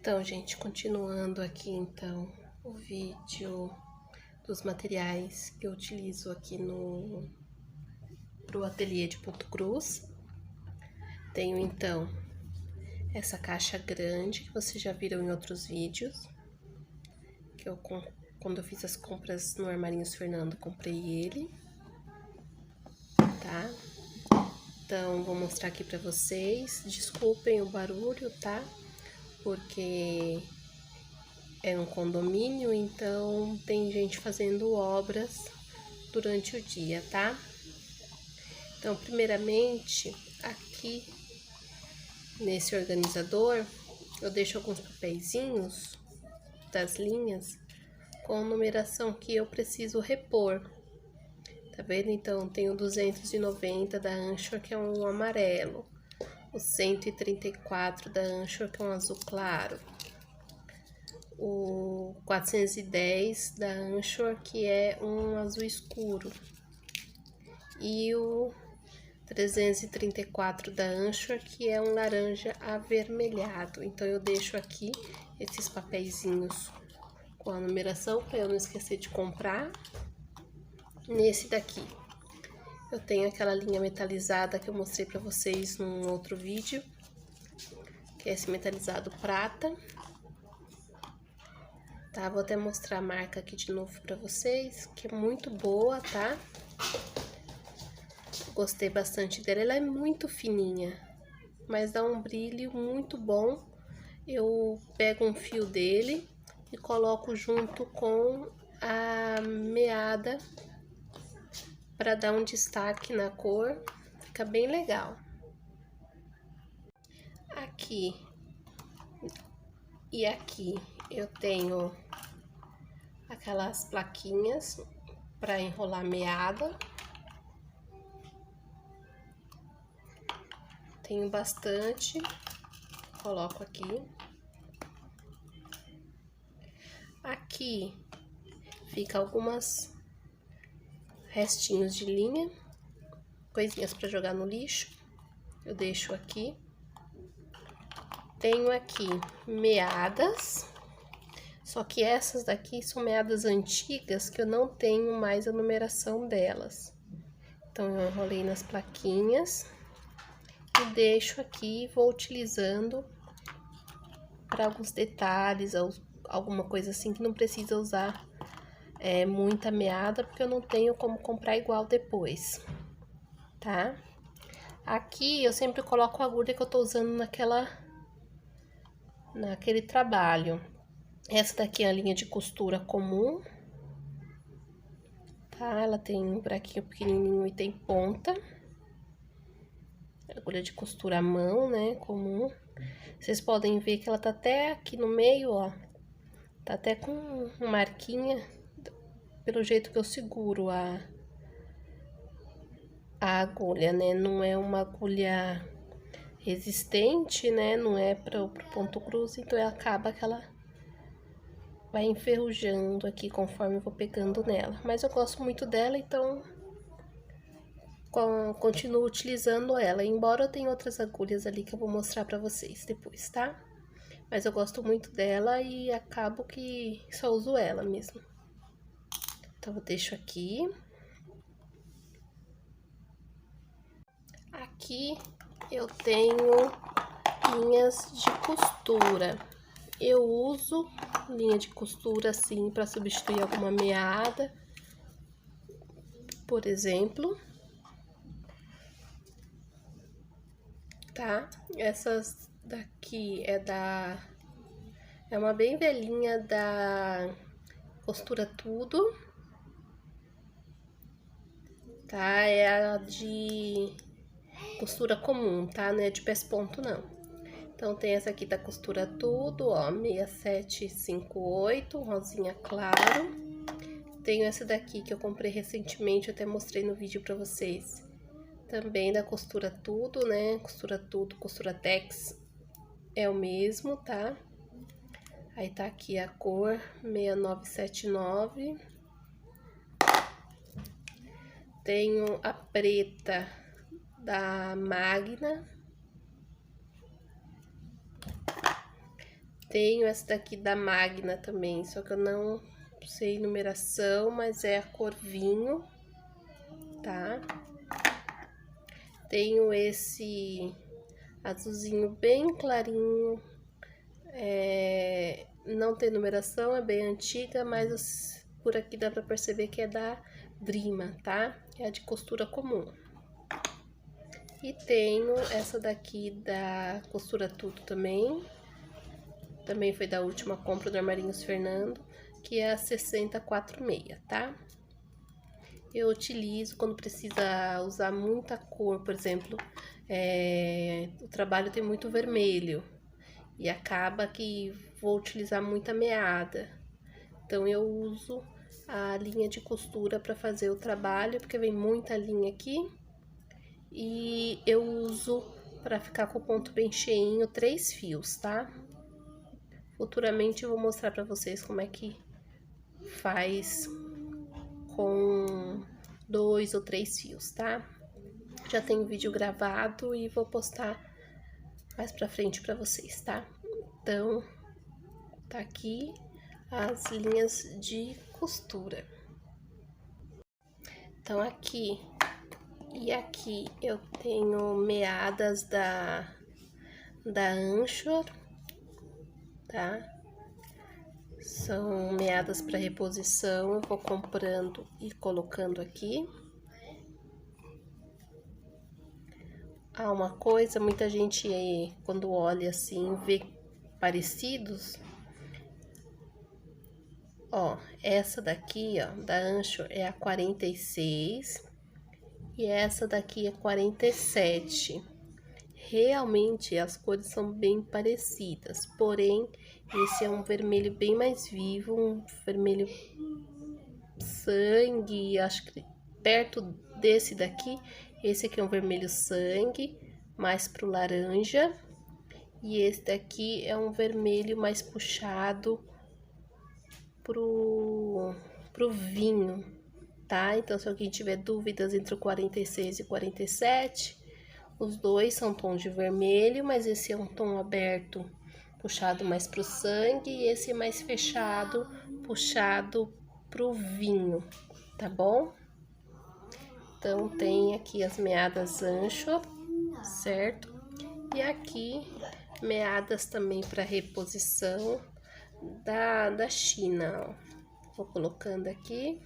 Então, gente, continuando aqui, então, o vídeo dos materiais que eu utilizo aqui pro ateliê de ponto cruz. Tenho, então, essa caixa grande, que vocês já viram em outros vídeos, que quando eu fiz as compras no Armarinhos Fernando, comprei ele, tá? Então, vou mostrar aqui pra vocês. Desculpem o barulho, tá? Porque é um condomínio, então tem gente fazendo obras durante o dia, tá? Então, primeiramente, aqui nesse organizador, eu deixo alguns papeizinhos das linhas com a numeração que eu preciso repor. Tá vendo? Então, tem o 290 da Anchor, que é um amarelo. O 134 da Anchor, que é um azul claro. O 410 da Anchor, que é um azul escuro. E o 334 da Anchor, que é um laranja avermelhado. Então, eu deixo aqui esses papeizinhos com a numeração, para eu não esquecer de comprar. Nesse daqui, eu tenho aquela linha metalizada que eu mostrei para vocês num outro vídeo, que é esse metalizado prata. Tá, vou até mostrar a marca aqui de novo para vocês, que é muito boa, tá? Gostei bastante dela, ela é muito fininha, mas dá um brilho muito bom. Eu pego um fio dele e coloco junto com a meada para dar um destaque na cor, fica bem legal. Aqui e aqui eu tenho aquelas plaquinhas para enrolar meada. Tenho bastante, coloco aqui. Aqui fica algumas restinhos de linha, coisinhas para jogar no lixo, eu deixo aqui. Tenho aqui meadas, só que essas daqui são meadas antigas que eu não tenho mais a numeração delas. Então, eu enrolei nas plaquinhas e deixo aqui, vou utilizando para alguns detalhes, alguma coisa assim que não precisa usar muita meada, porque eu não tenho como comprar igual depois, tá? Aqui eu sempre coloco a agulha que eu tô usando naquele trabalho. Essa daqui é a linha de costura comum, tá? Ela tem um buraquinho pequenininho e tem ponta. Agulha de costura à mão, né, comum. Vocês podem ver que ela tá até aqui no meio, ó. Tá até com uma marquinha, pelo jeito que eu seguro a agulha, né? Não é uma agulha resistente, né? Não é pro ponto cruz, então acaba que ela vai enferrujando aqui conforme eu vou pegando nela. Mas eu gosto muito dela, então continuo utilizando ela. Embora eu tenha outras agulhas ali que eu vou mostrar pra vocês depois, tá? Mas eu gosto muito dela e acabo que só uso ela mesmo. Então, eu deixo aqui. Aqui eu tenho linhas de costura. Eu uso linha de costura assim para substituir alguma meada, por exemplo. Tá? Essas daqui é uma bem velhinha da Costura Tudo. Tá? É a de costura comum, tá? Não é de pés ponto, não. Então, tem essa aqui da Costura Tudo, ó, 6758, rosinha claro. Tenho essa daqui que eu comprei recentemente, eu até mostrei no vídeo pra vocês. Também da Costura Tudo, né? Costura Tudo, Costura Tex é o mesmo, tá? Aí tá aqui a cor 6979. Tenho a preta da Magna. Tenho essa daqui da Magna também, só que eu não sei numeração, mas é a cor vinho, tá? Tenho esse azulzinho bem clarinho, não tem numeração, é bem antiga, mas por aqui dá pra perceber que é da Drima, tá? É a de costura comum. E tenho essa daqui da Costura Tudo também foi da última compra do Armarinhos Fernando, que é a 6046, tá? Eu utilizo quando precisa usar muita cor, por exemplo, o trabalho tem muito vermelho e acaba que vou utilizar muita meada. Então eu uso a linha de costura para fazer o trabalho, porque vem muita linha aqui. E eu uso para ficar com o ponto bem cheinho 3 fios, tá? Futuramente eu vou mostrar para vocês como é que faz com 2 ou 3 fios, tá? Já tenho vídeo gravado e vou postar mais pra frente pra vocês, tá? Então, tá aqui as linhas de costura. Então, aqui e aqui eu tenho meadas da Anchor, tá? São meadas para reposição, eu vou comprando e colocando aqui. Ah, uma coisa, muita gente quando olha assim, vê parecidos. Ó, essa daqui, ó, da Anchor é a 46 e essa daqui é 47. Realmente as cores são bem parecidas, porém esse é um vermelho bem mais vivo, um vermelho sangue, acho que perto desse daqui. Esse aqui é um vermelho sangue, mais pro laranja, e esse daqui é um vermelho mais puxado pro vinho, tá? Então, se alguém tiver dúvidas entre o 46 e 47, os dois são tons de vermelho, mas esse é um tom aberto, puxado mais pro sangue, e esse é mais fechado, puxado pro vinho, tá bom? Então, tem aqui as meadas Anchor, certo? E aqui, meadas também para reposição da China, ó. Vou colocando aqui,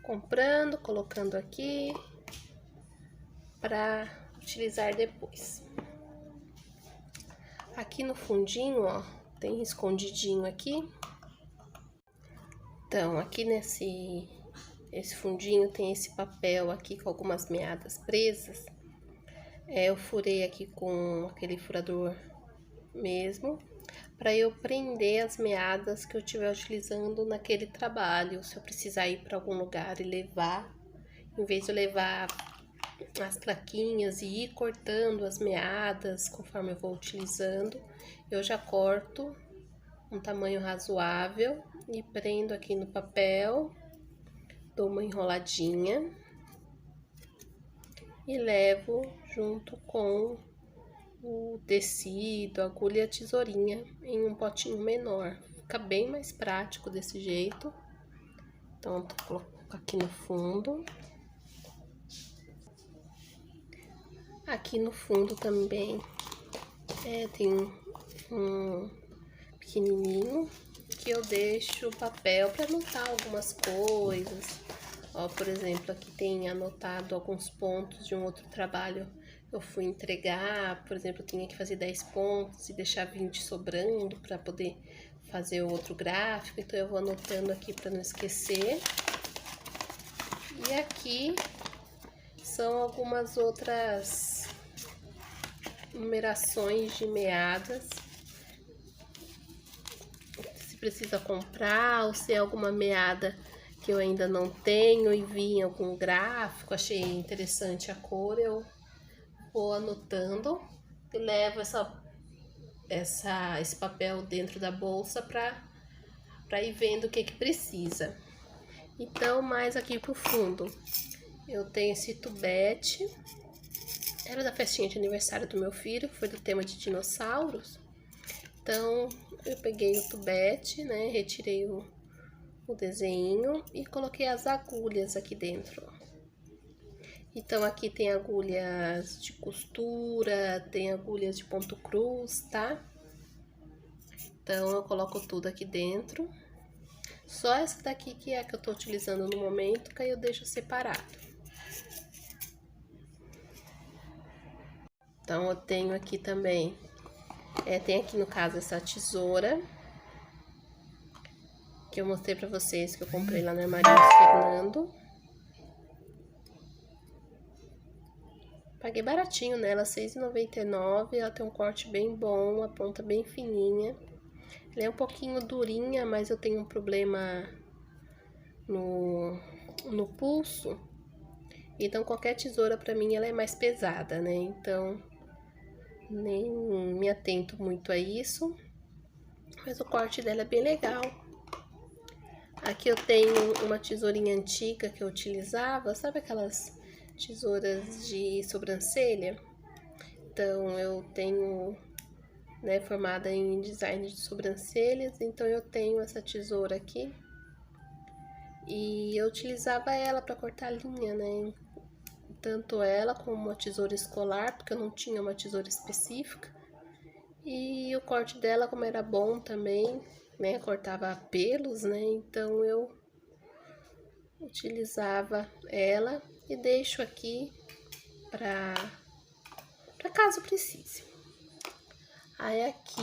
comprando, colocando aqui, para utilizar depois. Aqui no fundinho, ó, tem escondidinho aqui. Então, aqui esse fundinho tem esse papel aqui com algumas meadas presas. Eu furei aqui com aquele furador mesmo, para eu prender as meadas que eu estiver utilizando naquele trabalho. Se eu precisar ir para algum lugar e levar, em vez de eu levar as plaquinhas e ir cortando as meadas conforme eu vou utilizando, eu já corto um tamanho razoável e prendo aqui no papel, dou uma enroladinha e levo junto com o tecido, a agulha e a tesourinha em um potinho menor. Fica bem mais prático desse jeito. Então, eu tô colocando aqui no fundo. Aqui no fundo também tem um pequenininho que eu deixo o papel para anotar algumas coisas. Ó, por exemplo, aqui tem anotado alguns pontos de um outro trabalho eu fui entregar. Por exemplo, eu tinha que fazer 10 pontos e deixar 20 sobrando para poder fazer o outro gráfico. Então, eu vou anotando aqui para não esquecer. E aqui são algumas outras numerações de meadas. Se precisa comprar ou se é alguma meada que eu ainda não tenho e vi em algum gráfico, achei interessante a cor, eu vou anotando e levo esse papel dentro da bolsa para ir vendo o que precisa. Então, mais aqui pro fundo, eu tenho esse tubete, era da festinha de aniversário do meu filho, foi do tema de dinossauros. Então, eu peguei o tubete, né, retirei o desenho e coloquei as agulhas aqui dentro. Então, aqui tem agulhas de costura, tem agulhas de ponto cruz, tá? Então, eu coloco tudo aqui dentro. Só essa daqui que é a que eu tô utilizando no momento, que aí eu deixo separado. Então, eu tenho aqui também, tem aqui no caso essa tesoura, que eu mostrei pra vocês, que eu comprei lá no Armário Fernando. Paguei baratinho nela, R$6,99, ela tem um corte bem bom, a ponta bem fininha. Ela é um pouquinho durinha, mas eu tenho um problema no pulso. Então, qualquer tesoura pra mim, ela é mais pesada, né? Então, nem me atento muito a isso. Mas o corte dela é bem legal. Aqui eu tenho uma tesourinha antiga que eu utilizava, sabe aquelas tesouras de sobrancelha? Então, eu tenho, né, formada em design de sobrancelhas, então eu tenho essa tesoura aqui. E eu utilizava ela para cortar linha, né? Tanto ela como uma tesoura escolar, porque eu não tinha uma tesoura específica. E o corte dela, como era bom também, né? Cortava pelos, né? Então eu utilizava ela e deixo aqui para caso precise. Aí aqui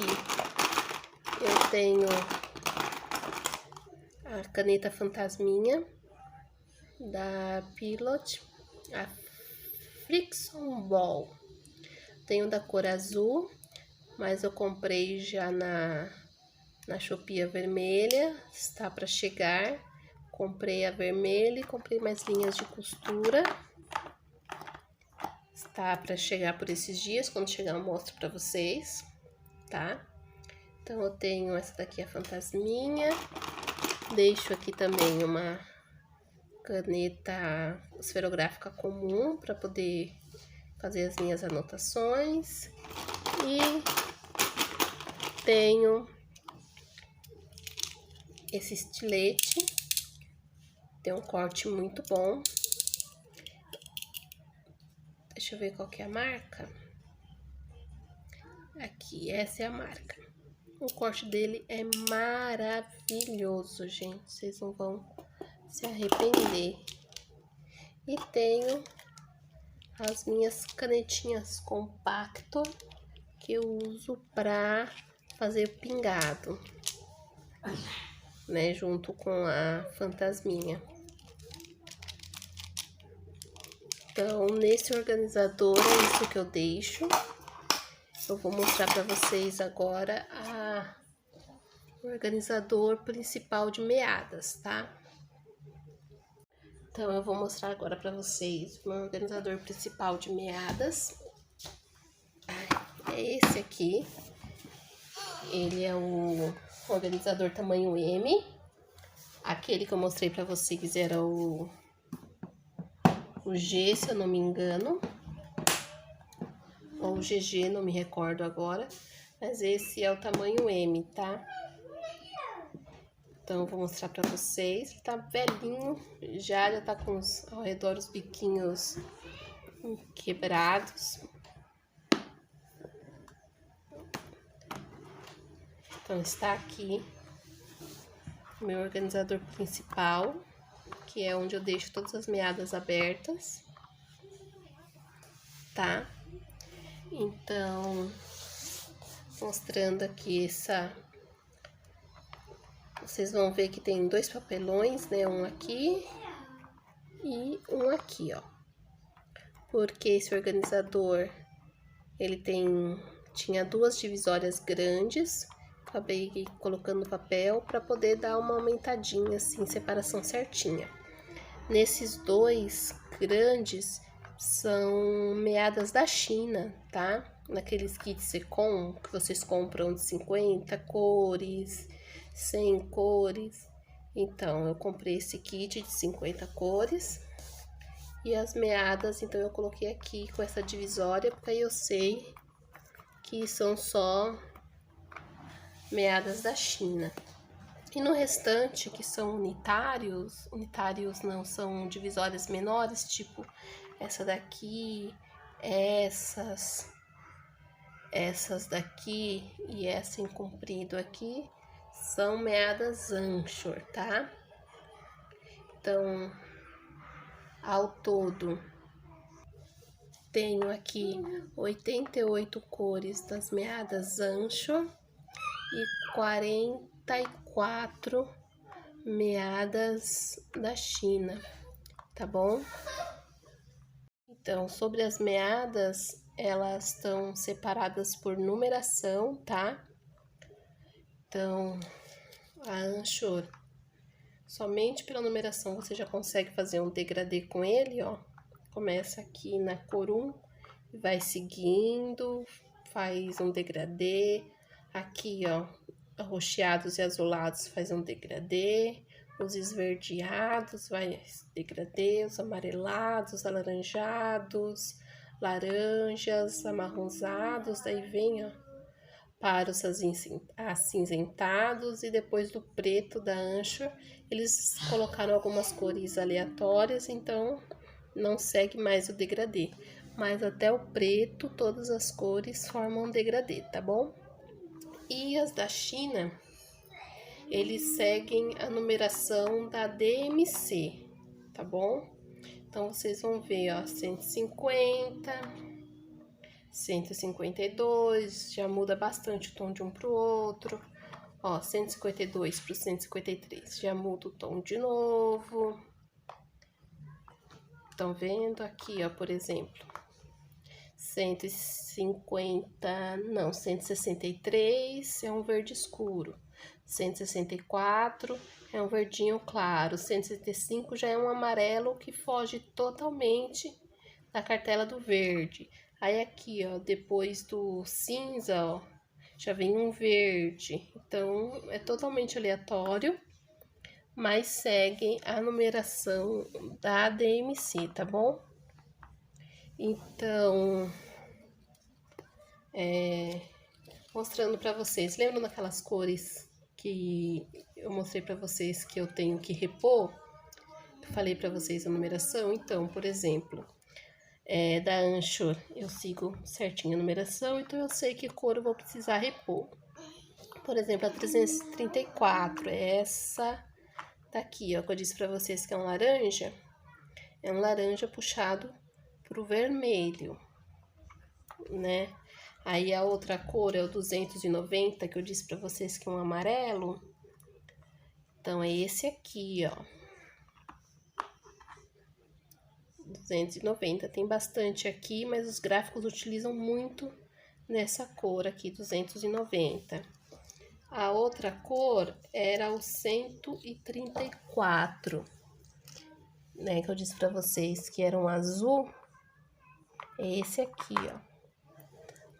eu tenho a caneta fantasminha da Pilot, a Friction Ball. Tenho da cor azul, mas eu comprei já na Shopee a vermelha, está para chegar. Comprei a vermelha e comprei mais linhas de costura. Está para chegar por esses dias, quando chegar eu mostro para vocês, tá? Então eu tenho essa daqui, a fantasminha. Deixo aqui também uma caneta esferográfica comum para poder fazer as minhas anotações. E tenho esse estilete, tem um corte muito bom. Deixa eu ver qual que é a marca. Aqui, essa é a marca. O corte dele é maravilhoso, gente. Vocês não vão se arrepender. E tenho as minhas canetinhas compacto que eu uso pra fazer pingado, né? Junto com a fantasminha. Então, nesse organizador é isso que eu deixo. Eu vou mostrar pra vocês agora o organizador principal de meadas, tá? Então, eu vou mostrar agora pra vocês o meu organizador principal de meadas. É esse aqui. Ele é o organizador tamanho M. Aquele que eu mostrei pra vocês era o G, se eu não me engano. Ou o GG, não me recordo agora. Mas esse é o tamanho M, tá? Então, eu vou mostrar pra vocês. Ele tá velhinho, já tá com ao redor os biquinhos quebrados. Então, está aqui o meu organizador principal, que é onde eu deixo todas as meadas abertas, tá? Então, mostrando aqui essa... Vocês vão ver que tem dois papelões, né? Um aqui e um aqui, ó. Porque esse organizador, ele tinha duas divisórias grandes. Acabei colocando no papel para poder dar uma aumentadinha, assim, separação certinha. Nesses dois grandes são meadas da China, tá? Naqueles kits Secom que vocês compram de 50 cores, 100 cores. Então, eu comprei esse kit de 50 cores. E as meadas, então, eu coloquei aqui com essa divisória, porque aí eu sei que são só meadas da China. E no restante, que são unitários não, são divisórias menores, tipo essa daqui, essas daqui e essa em comprido aqui, são meadas Anchor, tá? Então, ao todo, tenho aqui 88 cores das meadas Anchor e 44 meadas da China, tá bom? Então, sobre as meadas, elas estão separadas por numeração, tá? Então, a Anchor, somente pela numeração você já consegue fazer um degradê com ele, ó. Começa aqui na cor 1 e vai seguindo, faz um degradê. Aqui, ó, arroxeados e azulados faz um degradê. Os esverdeados vai degradê, os amarelados, alaranjados, laranjas, amarronzados, daí vem, ó, para os acinzentados, e depois do preto da Anchor, eles colocaram algumas cores aleatórias, então não segue mais o degradê. Mas até o preto, todas as cores formam degradê, tá bom? E as da China, eles seguem a numeração da DMC, tá bom? Então, vocês vão ver, ó, 150, 152, já muda bastante o tom de um pro outro. Ó, 152 pro 153, já muda o tom de novo. Estão vendo aqui, ó, por exemplo, 163 é um verde escuro, 164 é um verdinho claro, 165 já é um amarelo que foge totalmente da cartela do verde. Aí aqui, ó, depois do cinza, ó, já vem um verde. Então, é totalmente aleatório, mas seguem a numeração da DMC, tá bom? Então, mostrando para vocês, lembram daquelas cores que eu mostrei para vocês que eu tenho que repor? Eu falei para vocês a numeração. Então, por exemplo, da Anchor eu sigo certinho a numeração, então eu sei que cor eu vou precisar repor. Por exemplo, a 334, essa daqui, ó, que eu disse para vocês que é um laranja puxado pro vermelho, né? Aí a outra cor é o 290, que eu disse para vocês que é um amarelo. Então, é esse aqui, ó. 290, tem bastante aqui, mas os gráficos utilizam muito nessa cor aqui, 290. A outra cor era o 134, né, que eu disse para vocês que era um azul. É esse aqui, ó.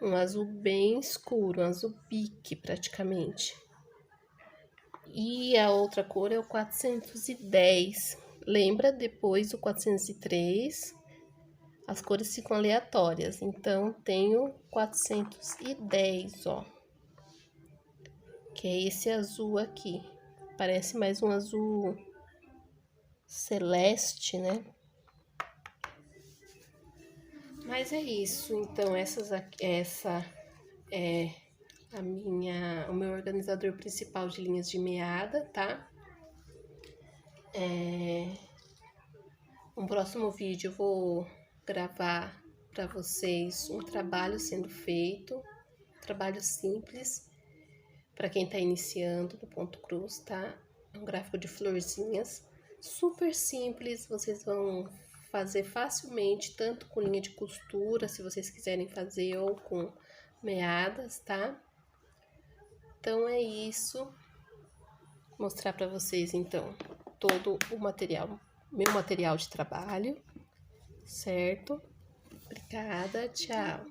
Um azul bem escuro, um azul pique praticamente. E a outra cor é o 410. Lembra, depois do 403, as cores ficam aleatórias. Então, tenho 410, ó. Que é esse azul aqui. Parece mais um azul celeste, né? Mas é isso. Então, essa é o meu organizador principal de linhas de meada, tá? No próximo vídeo eu vou gravar para vocês um trabalho sendo feito, trabalho simples para quem tá iniciando no ponto cruz, tá? É um gráfico de florzinhas, super simples, vocês vão fazer facilmente, tanto com linha de costura, se vocês quiserem fazer, ou com meadas, tá? Então é isso. Vou mostrar para vocês então todo o material, meu material de trabalho, certo? Obrigada, tchau.